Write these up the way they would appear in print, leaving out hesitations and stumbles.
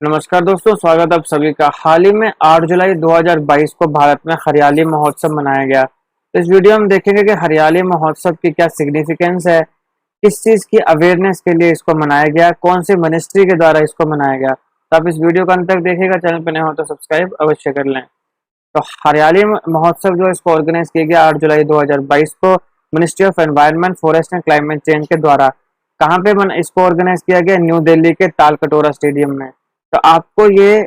नमस्कार दोस्तों, स्वागत है आप सभी का। हाल ही में 8 जुलाई 2022 को भारत में हरियाली महोत्सव मनाया गया। तो इस वीडियो में हम देखेंगे कि हरियाली महोत्सव की क्या सिग्निफिकेंस है, किस चीज की अवेयरनेस के लिए इसको मनाया गया, कौन सी मिनिस्ट्री के द्वारा इसको मनाया गया। तो आप इस वीडियो को अंत तक देखिएगा। चैनल पर नए हो तो सब्सक्राइब अवश्य कर लें। तो हरियाली महोत्सव जो इसको ऑर्गेनाइज किया गया 8 जुलाई 2022 को ministry of environment, forest and climate change के द्वारा। कहाँ पे इसको ऑर्गेनाइज किया गया? न्यू दिल्ली के तालकटोरा स्टेडियम में। तो आपको ये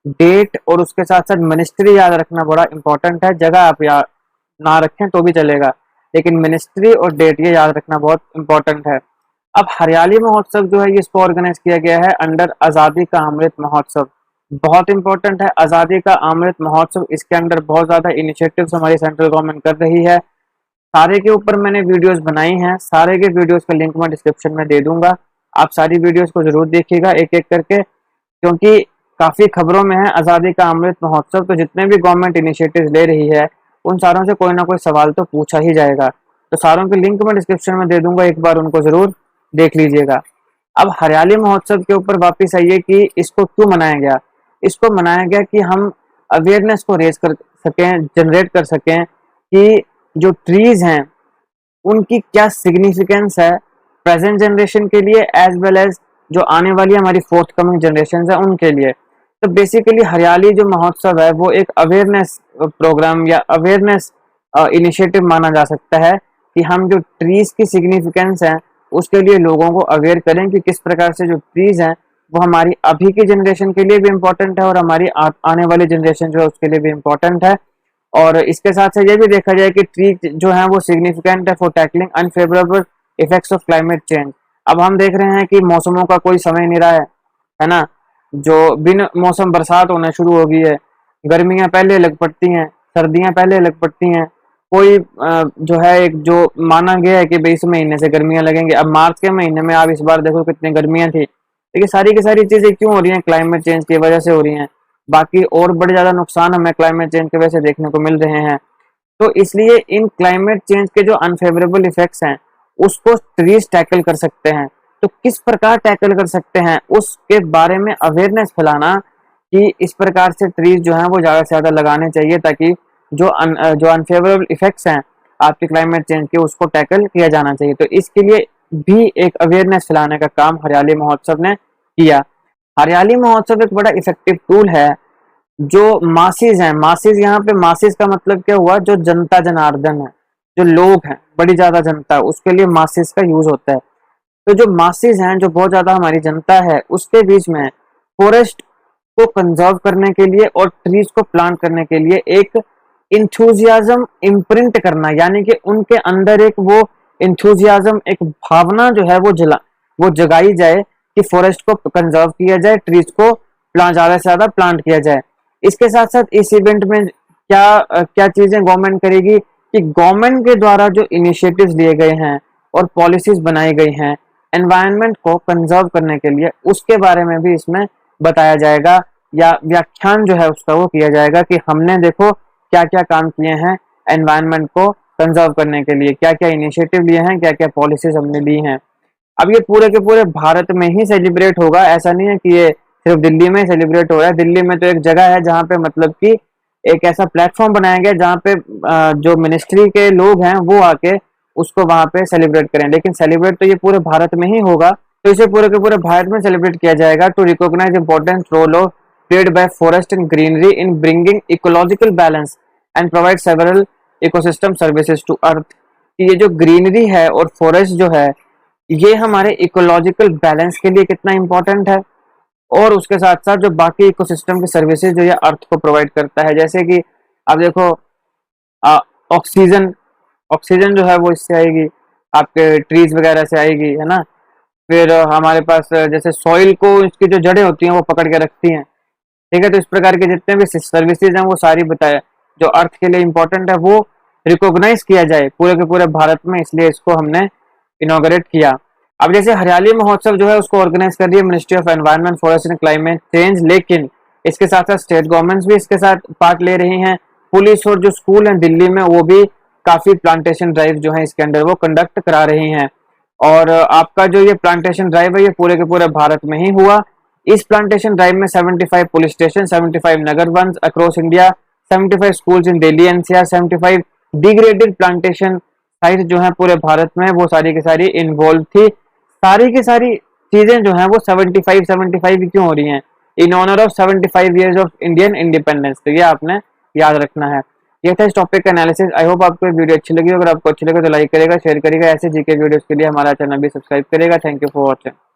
डेट और उसके साथ साथ मिनिस्ट्री याद रखना बड़ा इंपॉर्टेंट है। जगह आप याद ना रखें तो भी चलेगा, लेकिन मिनिस्ट्री और डेट ये याद रखना बहुत इंपॉर्टेंट है। अब हरियाली महोत्सव जो है इसको ऑर्गेनाइज किया गया है अंडर आजादी का अमृत महोत्सव। बहुत इंपॉर्टेंट है आजादी का अमृत महोत्सव। इसके अंदर बहुत ज्यादा इनिशिएटिव्स हमारी सेंट्रल गवर्नमेंट कर रही है। सारे के ऊपर मैंने वीडियोस बनाई हैं, सारे के वीडियोस का लिंक मैं डिस्क्रिप्शन में दे दूंगा। आप सारी वीडियोस को जरूर देखिएगा एक एक करके, क्योंकि काफी खबरों में है आजादी का अमृत महोत्सव। तो जितने भी गवर्नमेंट इनिशिएटिव्स ले रही है उन सारों से कोई ना कोई सवाल तो पूछा ही जाएगा। तो सारों के लिंक मैं डिस्क्रिप्शन में दे दूंगा, एक बार उनको जरूर देख लीजिएगा। अब हरियाली महोत्सव के ऊपर वापिस आइए कि इसको क्यों मनाया गया। इसको मनाया गया कि हम अवेयरनेस को रेज कर सकें, जनरेट कर सकें कि जो ट्रीज हैं उनकी क्या सिग्निफिकेंस है प्रेजेंट जनरेशन के लिए, एज वेल एज जो आने वाली हमारी फोर्थ कमिंग जनरेशन है उनके लिए। तो बेसिकली हरियाली जो महोत्सव है वो एक अवेयरनेस प्रोग्राम या अवेयरनेस इनिशिएटिव माना जा सकता है कि हम जो ट्रीज की सिग्निफिकेंस है उसके लिए लोगों को अवेयर करें कि किस प्रकार से जो ट्रीज हैं वो हमारी अभी की जनरेशन के लिए भी इम्पोर्टेंट है और हमारी आने वाली जनरेशन जो है उसके लिए भी इम्पोर्टेंट है। और इसके साथ साथ ये भी देखा जाए कि ट्री जो है वो सिग्निफिकेंट है for tackling unfavourable effects of climate change. अब हम देख रहे हैं कि मौसमों का कोई समय नहीं रहा है ना। जो बिन मौसम बरसात होना शुरू हो गई है, गर्मियां पहले लग पड़ती हैं, सर्दियां पहले लग पड़ती हैं। कोई जो है एक जो माना गया है कि भाई इस महीने से गर्मियां लगेंगे, अब मार्च के महीने में आप इस बार देखो कितनी गर्मियां थी। देखिए सारी की सारी चीजें क्यों हो रही हैं? क्लाइमेट चेंज की वजह से हो रही हैं। बाकी और बड़े ज्यादा नुकसान हमें क्लाइमेट चेंज की वजह से देखने को मिल रहे हैं। तो इसलिए इन क्लाइमेट चेंज के जो अनफेवरेबल इफेक्ट्स हैं उसको ट्रीज टैकल कर सकते हैं। तो किस प्रकार टैकल कर सकते हैं उसके बारे में अवेयरनेस फैलाना कि इस प्रकार से ट्रीज जो हैं वो ज्यादा से ज्यादा लगाने चाहिए, ताकि जो अनफेवरेबल इफेक्ट्स हैं आपके क्लाइमेट चेंज के उसको टैकल किया जाना चाहिए। तो इसके लिए भी एक अवेयरनेस फैलाने का काम हरियाली महोत्सव ने किया। हरियाली महोत्सव एक बड़ा इफेक्टिव टूल है। जो मासिस हैं, मासिस यहाँ पे मासिस का मतलब क्या हुआ? जो जनता जनार्दन है, जो लोग हैं, बड़ी ज्यादा जनता, उसके लिए मासिस का यूज होता है। तो जो मासिस हैं, जो बहुत ज्यादा हमारी जनता है, उसके बीच में फॉरेस्ट को कंजर्व करने के लिए और ट्रीज को प्लांट करने के लिए एक इंथुजियाज्म इम्प्रिंट करना, यानी कि उनके अंदर एक वो इंथुजियाज्म, एक भावना जो है वो जगाई जाए कि फॉरेस्ट को कंजर्व किया जाए, ट्रीज को ज्यादा से ज्यादा प्लांट किया जाए। इसके साथ साथ इस इवेंट में क्या चीजें गवर्नमेंट करेगी कि गवर्नमेंट के द्वारा जो इनिशिएटिव्स लिए गए हैं और पॉलिसीज बनाई गई हैं एनवायरनमेंट को कंजर्व करने के लिए, उसके बारे में भी इसमें बताया जाएगा या व्याख्यान जो है उसका वो किया जाएगा कि हमने देखो क्या क्या काम किए हैं एनवायरनमेंट को कंजर्व करने के लिए, क्या क्या इनिशिएटिव लिए हैं, क्या क्या पॉलिसीज हमने ली हैं। अब ये पूरे के पूरे भारत में ही सेलिब्रेट होगा, ऐसा नहीं है कि ये सिर्फ दिल्ली में सेलिब्रेट हो रहा है। दिल्ली में तो एक जगह है जहाँ पे मतलब कि एक ऐसा प्लेटफॉर्म बनाया गया जहाँ पे जो मिनिस्ट्री के लोग हैं वो आके उसको वहां पे सेलिब्रेट करें, लेकिन सेलिब्रेट तो ये पूरे भारत में ही होगा। तो इसे पूरे के पूरे भारत में सेलिब्रेट किया जाएगा to recognize important role of played by forest and greenery in bringing ecological balance and provide several ecosystem services to earth. ये जो ग्रीनरी है और फॉरेस्ट जो है ये हमारे इकोलॉजिकल बैलेंस के लिए कितना इंपॉर्टेंट है, और उसके साथ साथ जो बाकी इकोसिस्टम की सर्विसेज जो ये अर्थ को प्रोवाइड करता है। जैसे कि आप देखो ऑक्सीजन, ऑक्सीजन जो है वो इससे आएगी, आपके ट्रीज वगैरह से आएगी, है ना। फिर हमारे पास जैसे सॉइल को इसकी जो जड़ें होती हैं वो पकड़ के रखती हैं, ठीक है। तो इस प्रकार के जितने भी सर्विसेज हैं वो सारी बताए जो अर्थ के लिए इंपॉर्टेंट है वो रिकॉग्नाइज किया जाए पूरे के पूरे भारत में, इसलिए इसको हमने इनॉग्रेट किया। अब जैसे हरियाली महोत्सव जो है उसको ऑर्गेनाइज कर रही है ministry of environment, forest and climate change, लेकिन इसके साथ साथ स्टेट गवर्नमेंट्स भी इसके साथ पार्ट ले रही हैं। पुलिस और जो स्कूल हैं दिल्ली में वो भी काफी प्लांटेशन ड्राइव जो है इसके अंडर वो कंडक्ट करा रही हैं। और आपका जो ये प्लांटेशन ड्राइव है ये पूरे के पूरे भारत में ही हुआ। इस प्लांटेशन ड्राइव में 75 police station, 75 Nagar one across India, 75 schools in Delhi NCR, 75 degraded plantation site जो है पूरे भारत में, वो सारी की सारी इन्वॉल्व थी। सारी की सारी चीजें जो है वो 75 क्यों हो रही हैं? In honour of 75 years of Indian independence. तो ये आपने याद रखना है। ये था इस टॉपिक का एनालिसिस। आई होप आपको ये वीडियो अच्छी लगी। अगर आपको अच्छी लगे तो लाइक करेगा, शेयर करेगा। ऐसे जीके वीडियोस के लिए हमारा चैनल भी सब्सक्राइब करेगा। Thank you for watching.